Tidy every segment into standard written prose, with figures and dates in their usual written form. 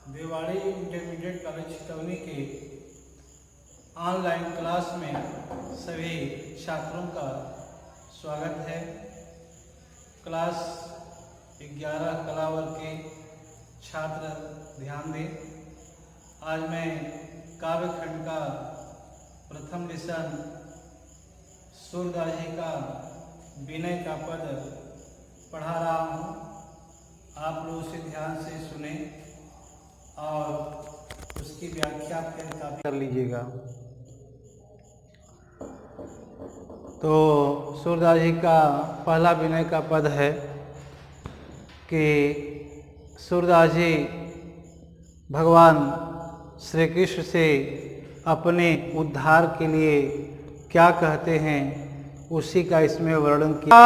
Dewadi intermediate college चितौनी के online class में सभी छात्रों का स्वागत है। क्लास 11 कला वर्ग के छात्र ध्यान दें। आज मैं काव्य खंड का प्रथम लेसन सूरदास जी का विनय का पद पढ़ा रहा हूँ। आप लोग उसे ध्यान से सुने और उसकी व्याख्या कर लीजिएगा। तो सूरदास जी का पहला विनय का पद है कि सूरदास जी भगवान श्री कृष्ण से अपने उद्धार के लिए क्या कहते हैं उसी का इसमें वर्णन किया।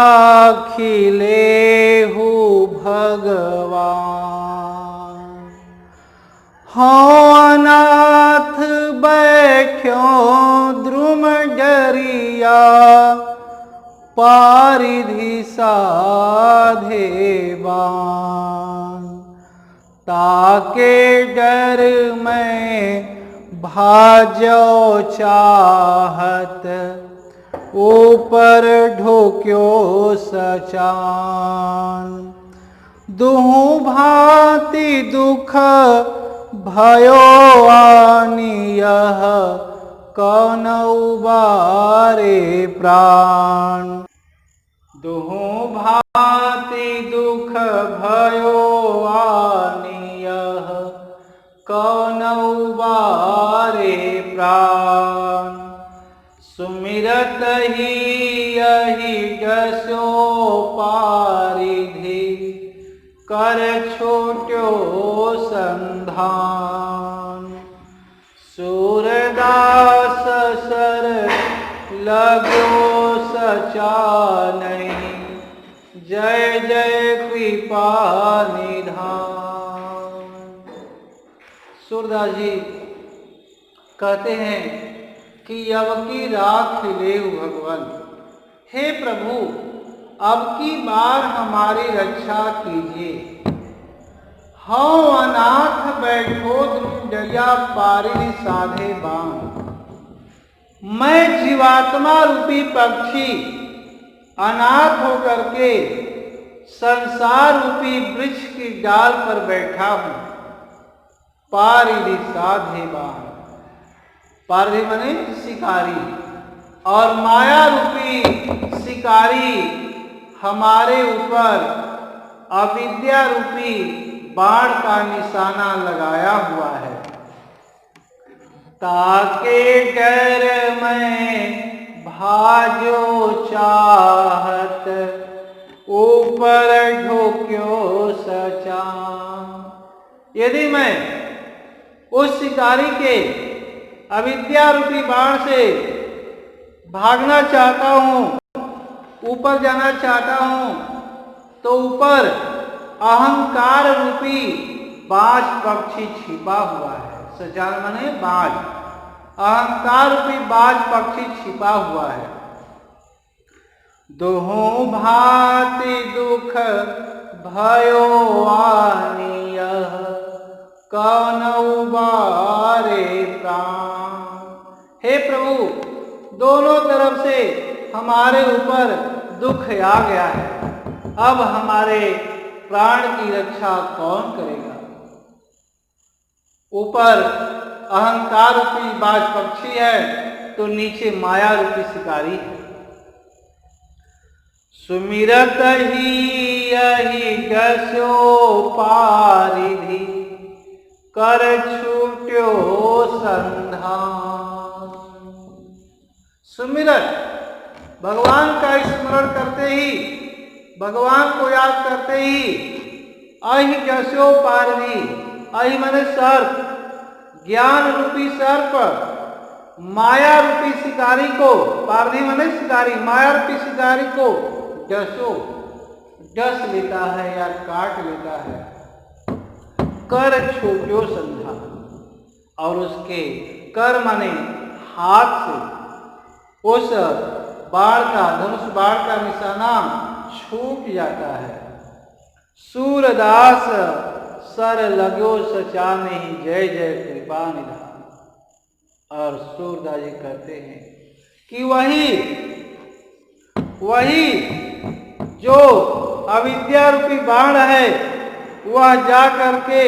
अखिले हो भगवान हाँ अनाथ बैठ्यो द्रुम डरिया पारिधि साधेवान ताके डर में भाजो चाहत ऊपर ढोक्यो सचान दुहु भांति दुख भयो आनियह कौन उबारे प्राण। दुहु भांति दुख भयो आनियह कौन उबारे प्राण। सुमिरत ही यही जसो पारिधि कर छोट्यो संधान। सूरदास सर लगो सचा नहीं जय जय कृपा निधान। सूरदास जी कहते हैं कि अब की राख ले भगवान, हे प्रभु अब की बार हमारी रक्षा कीजिए। हाँ अनाथ बैठो द्रुमडरिया पारिधि साधे बाण। मैं जीवात्मा रूपी पक्षी अनाथ होकर के संसार रूपी वृक्ष की डाल पर बैठा हूं। पारिधि साधे बाण, पारिधि माने शिकारी, और माया रूपी शिकारी हमारे ऊपर अविद्या रूपी बाण का निशाना लगाया हुआ है। ताके डर में भाजो चाहत ऊपर ढोक्यो सचान। यदि मैं उस शिकारी के अविद्या रूपी बाण से भागना चाहता हूं, ऊपर जाना चाहता हूं, तो ऊपर अहंकार रूपी बाज पक्षी छिपा हुआ है। सजान माने बाज, अहंकार रूपी बाज पक्षी छिपा हुआ है। दोहो भांति दुख भयो आनियह कौन उबारे प्राण। हे प्रभु दोनों तरफ से हमारे ऊपर दुख आ गया है, अब हमारे प्राण की रक्षा कौन करेगा। ऊपर अहंकार रूपी बाज पक्षी है तो नीचे माया रूपी शिकारी है। सुमिरत ही यही जसो पारिधि कर छूट्यो संधान। सुमिरत भगवान का स्मरण करते ही, भगवान को याद करते ही अहि जसो पारिधि, अहि माने सर्प, ज्ञान रूपी सर्प माया रूपी शिकारी को, पारिधि माने शिकारी, माया रूपी शिकारी को जसो डस लेता है या काट लेता है। कर छोट्यो संधान, और उसके कर माने हाथ से उस बाण का, धनुष बाण का निशाना छूट जाता है। सूरदास सर लगो सचा नहीं, जय जय कृपा निधान। और सूरदास जी कहते हैं कि वही जो अविद्या रूपी बाण है वह जा करके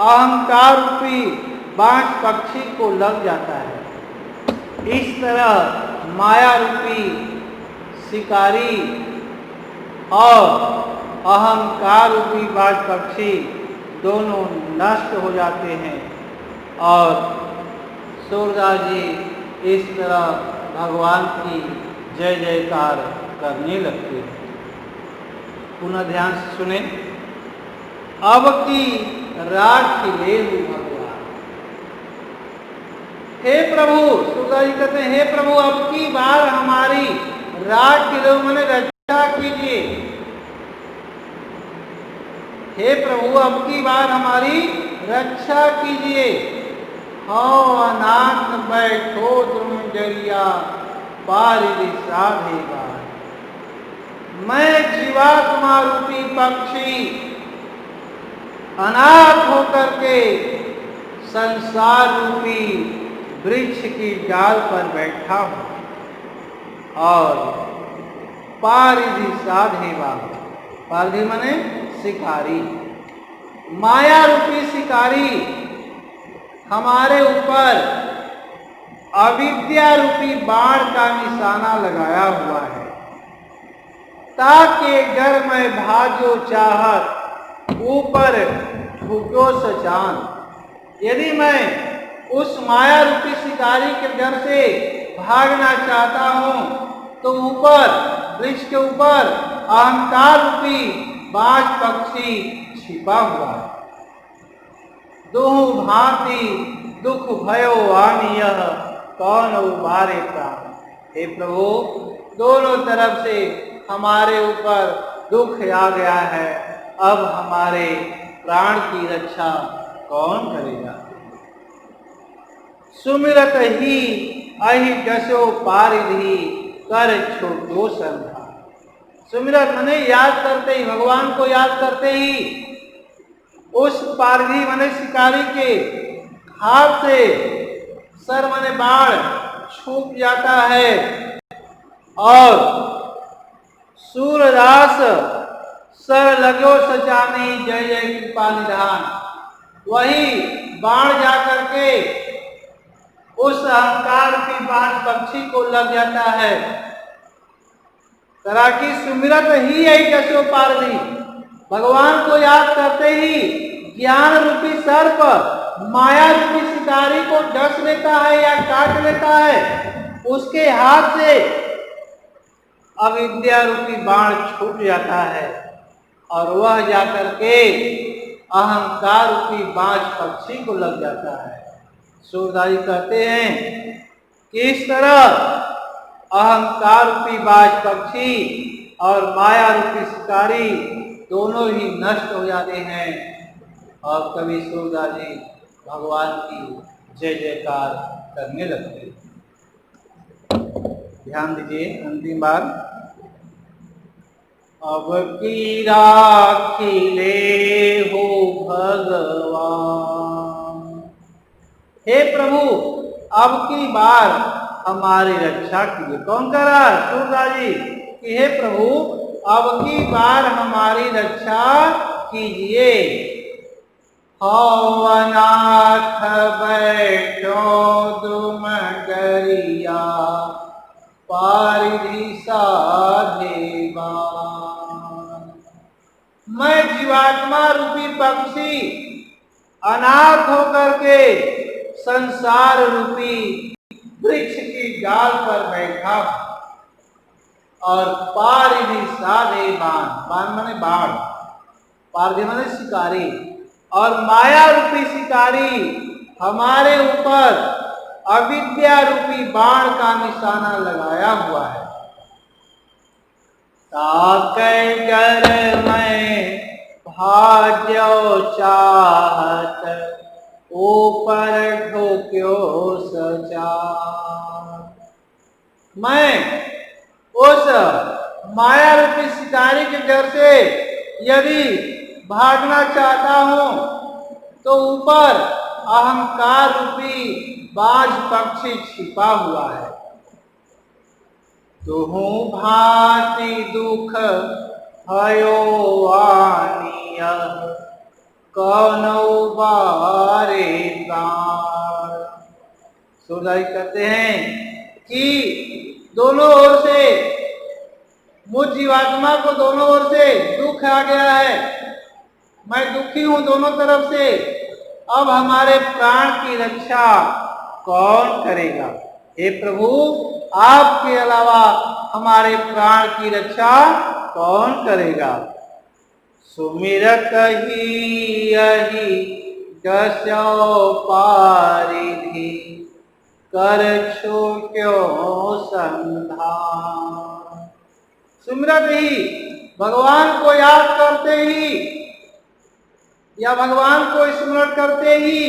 अहंकार रूपी बाण पक्षी को लग जाता है। इस तरह माया रूपी शिकारी और अहंकार रूपी बाज पक्षी दोनों नष्ट हो जाते हैं। और सूरदास जी इस तरह भगवान की जय जयकार करने लगते हैं। पुनः ध्यान से सुने। अब की राग खिले भगवान। हे प्रभु, सूरदास जी कहते हैं, हे प्रभु अब की बार हमारी राग खिले, मैंने रक्षा कीजिए। हे प्रभु अब की बार हमारी रक्षा कीजिए। हाँ अनाथ बैठो तुम जरिया, पारिधि साधेगा। मैं जीवात्मा रूपी पक्षी अनाथ होकर के संसार रूपी वृक्ष की डाल पर बैठा हूं और पारिधि साधेगा। पारिधि माने शिकारी, माया रूपी शिकारी हमारे ऊपर अविद्या रूपी बाण का निशाना लगाया हुआ है, ताकि डर में भाजो चाहत ऊपर ठुको सचान। यदि मैं उस माया रूपी शिकारी के डर से भागना चाहता हूं तो ऊपर वृक्ष के ऊपर अहंकार रूपी बाज पक्षी छिपा हुआ है। दुहु भांति दुख भयो आनिय, कौन उबारे प्राण। हे प्रभु दोनों तरफ से हमारे ऊपर दुख आ गया है, अब हमारे प्राण की रक्षा कौन करेगा। सुमिरत ही अहि जसो पारिधि, कर छोटो संधा। सुमिरत माने याद करते ही, भगवान को याद करते ही उस पारिधि माने शिकारी के हाथ से सर माने बाण छूट जाता है और सूरदास सर लगो सचाने, जय जय कृपा निधान। वही बाण जाकर के उस अहंकार की बाण पक्षी को लग जाता है। तरह की सुमिरत ही यही जसो पारदी, भगवान को याद करते ही ज्ञान रूपी सर्प माया रूपी शिकारी को डस लेता है या काट लेता है। उसके हाथ से अविद्या रूपी बाण छूट जाता है और वह जाकर के अहंकार रूपी बाज पक्षी को लग जाता है। सूरदास जी कहते हैं कि इस तरह अहंकार रूपी बाज पक्षी और माया रूपी शिकारी दोनों ही नष्ट हो जाते हैं और कवि सूरदास जी भगवान की जय जयकार करने लगते हैं। ध्यान दीजिए अंतिम बार। अब की राखी ले हो भगवान। हे प्रभु अब की बार हमारी रक्षा कीजिए। कौन कर रहा है? सूरदास जी कि हे प्रभु अब की बार हमारी रक्षा कीजिए। हौ अनाथ बैठो तुम डरिया, पारिधि साधेगा। मैं जीवात्मा रूपी पक्षी अनाथ होकर के संसार रूपी वृक्ष की डाल पर बैठा और पारिधि साधे बाण, बाण माने बाण, पारिधि माने शिकारी, और माया रूपी शिकारी हमारे ऊपर अविद्या रूपी बाण का निशाना लगाया हुआ है। ताकै डर में भाजो चाहत, ऊपर ठोक्यो सचार। मैं उस माया रूपी शिकारी के डर से यदि भागना चाहता हूं तो ऊपर अहंकार रूपी बाज पक्षी छिपा हुआ है। तुहु भांति दुख भयो आनिय कौनौ बारे प्राण। सूरदास कहते हैं कि दोनों ओर से मुझ जीवात्मा को दोनों ओर से दुख आ गया है, मैं दुखी हूं दोनों तरफ से। अब हमारे प्राण की रक्षा कौन करेगा? हे प्रभु, आपके अलावा हमारे प्राण की रक्षा कौन करेगा? सुमिरत ही यही जसो पारिधि कर छो क्यों संधान। सुमिरत ही, भगवान को याद करते ही या भगवान को स्मरण करते ही,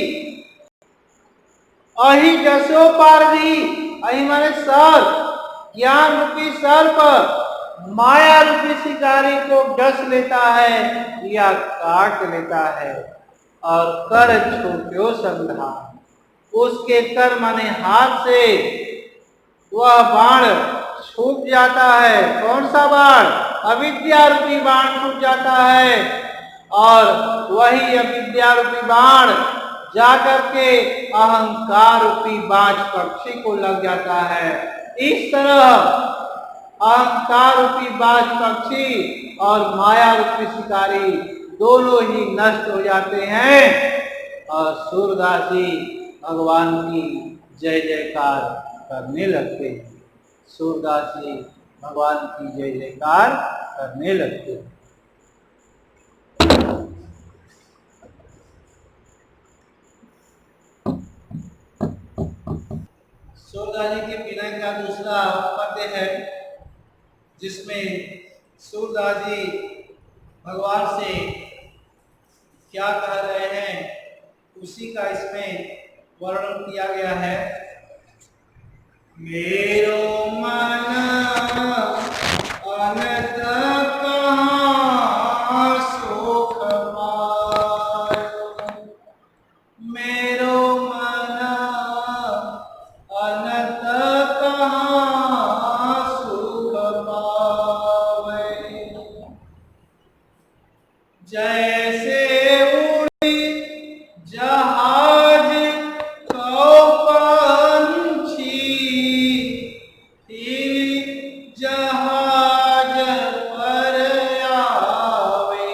अहि जसो पारधी, अहि माने सर्प, ज्ञान रूपी सर्प माया रूपी शिकारी को डस लेता है या काट लेता है। और कर छूट्यो संधान, उसके कर माने हाथ से वह बाण छूट जाता है। कौन सा बाण? अविद्या रूपी बाण छूट जाता है। और वही अविद्या रूपी बाण जाकर के अहंकार रूपी बाज पक्षी को लग जाता है। इस तरह अहंकार रूपी बाज पक्षी और माया रूपी शिकारी दोनों ही नष्ट हो जाते हैं और सूरदास जी भगवान की जय जयकार करने लगते हैं। सूरदास जी भगवान की जय जयकार करने लगते हैं। सूरदास जी के बिना का दूसरा पद्य है जिसमें सूरदास जी भगवान से क्या कह रहे हैं उसी का इसमें वर्णन किया गया है। मेरो मन अनंत कहाँ सुख पायो, मेरो मन अनंत कहाँ सुख पावे। जैसे उड़ी जहाज कौ पंछी, फिर जहाज पर आवे,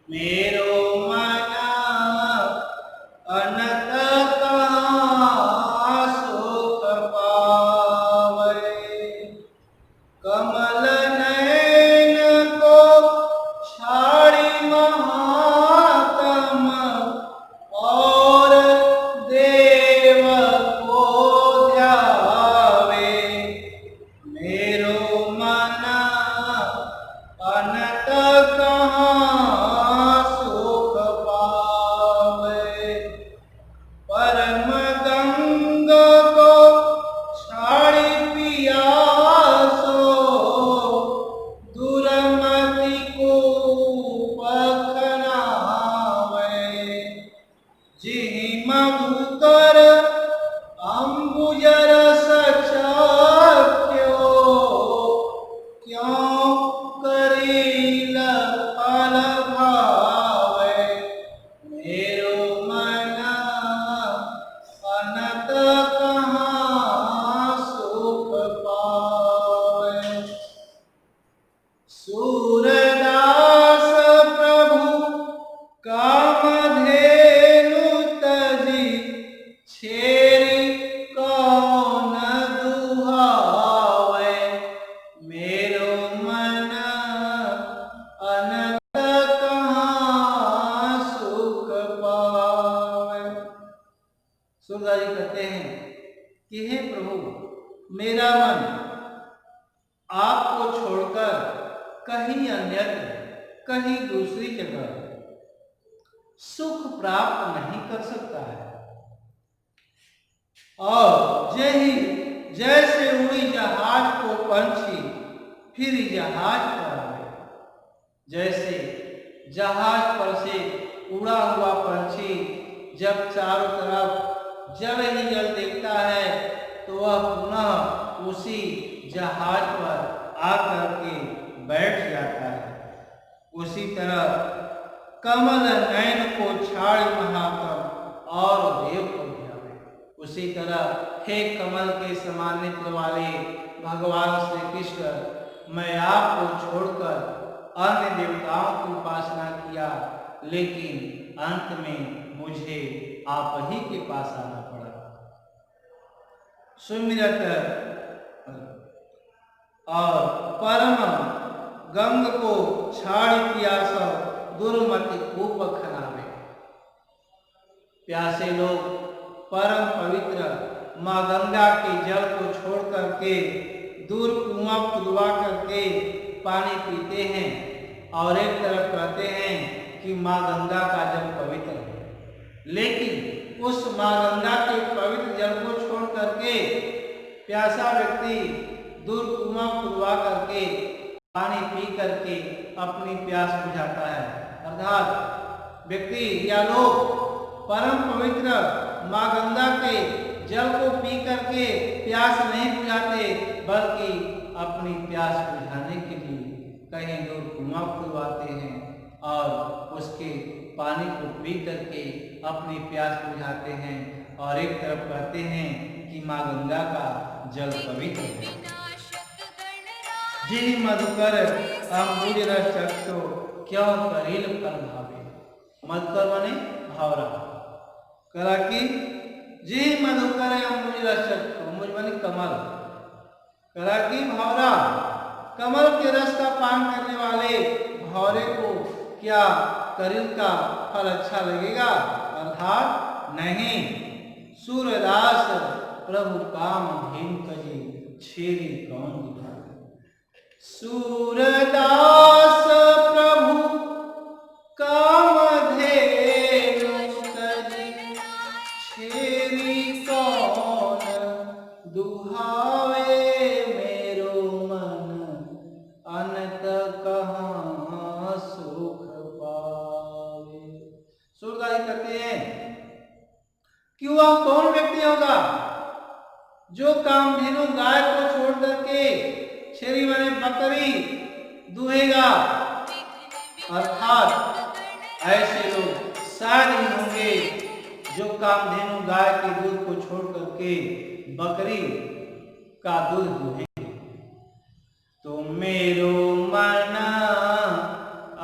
मेरो मन अनंत कहाँ सुख पावे। कमल नयन को छाड़ी महात्म और देव को ध्यावे, मेरो मन अनंत कहाँ सुख पावे। परम गंग को छाड़ी पियासो, दुर्मति को पखनावे, जिहि मधुकर अम्बुजर सचाख्यो, क्यों करील फल भावे, मेरो मन अनंत कहाँ सुख पावे। सूरदास प्रभु कामधेनु तजी, छेरी कौन दुहावे, मेरो मन अनंत कहाँ सुख पावे। सूरदास जी कहते हैं कि हे प्रभु, मेरा मन आपको छोड़कर कहीं अन्यत्र, कहीं दूसरी जगह सुख प्राप्त नहीं कर सकता है। और जैसे उड़ी जहाज को पंछी फिर जहाज पर आवे, जैसे जहाज पर से उड़ा हुआ पंछी जब चारों तरफ जल ही जल देखता है तो वह पुनः उसी जहाज पर आकर के बैठ जाता है। उसी तरह कमल नयन को छाड़ महात्म और देव को ध्यावे। उसी तरह हे कमल के समान नेत्र वाले भगवान श्री कृष्ण, मैं आपको छोड़कर अन्य देवताओं की उपासना किया, लेकिन अंत में मुझे आप ही के पास आना पड़ा। सुमिरत और परम गंग को छाड़ पियास दुर्मति कूप खनावे। प्यासे लोग परम पवित्र माँ गंगा के जल को छोड़ करके दूर कुआं खुदवा करके पानी पीते हैं और एक तरफ कहते हैं कि माँ गंगा का जल पवित्र है, लेकिन उस माँ गंगा के पवित्र जल को छोड़ करके प्यासा व्यक्ति दूर कुआं खुदवा करके पानी पी करके अपनी प्यास बुझाता है। अर्थात व्यक्ति या लोग परम पवित्र माँ गंगा के जल को पी करके प्यास नहीं बुझाते, बल्कि अपनी प्यास बुझाने के लिए कहीं दूर कुआं खुदवाते हैं और उसके पानी को पी करके अपनी प्यास बुझाते हैं और एक तरफ कहते हैं कि माँ गंगा का जल पवित्र है। जी मधुकर अम्बुज रस चक्षु क्यों करील फल भावे। मधुकर माने भावरा, करा कि जी मधुकर अम्बुज रस चक्षु, अम्बुज माने कमल, करा कि भावरा, कमल के रस का पान करने वाले भौरे को क्या करील का फल अच्छा लगेगा? अर्थात नहीं। सूरदास प्रभु काम भीम कजी छेरी कौन दिखावे। सूरदास प्रभु काम धेनु कजी छेरी कौन दुहावे। मेरो मन अनंत कहाँ सुख पावे। सूरदास कहते हैं कि वह कौन व्यक्ति होगा जो कामधेनु गाय को छोड़ करके छेरी माने बकरी दुहेगा। अर्थात ऐसे लोग शायद ही होंगे जो कामधेनु गाय के दूध को छोड़ करके बकरी का दूध दुहेंगे। तो मेरो मन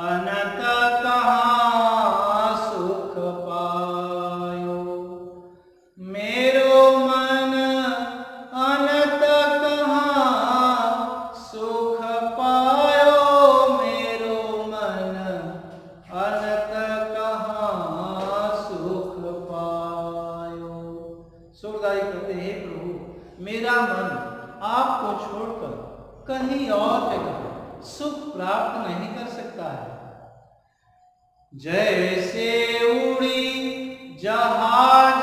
अनंत कहाँ सुख पायो। मेरो मन अनंत कहाँ सुख पायो। मेरो मन अनंत कहाँ सुख पायो। सूरदास कहते हैं प्रभु मेरा मन आपको छोड़कर कहीं और जगह सुख प्राप्त नहीं कर सकता है। जैसे उड़ी जहाज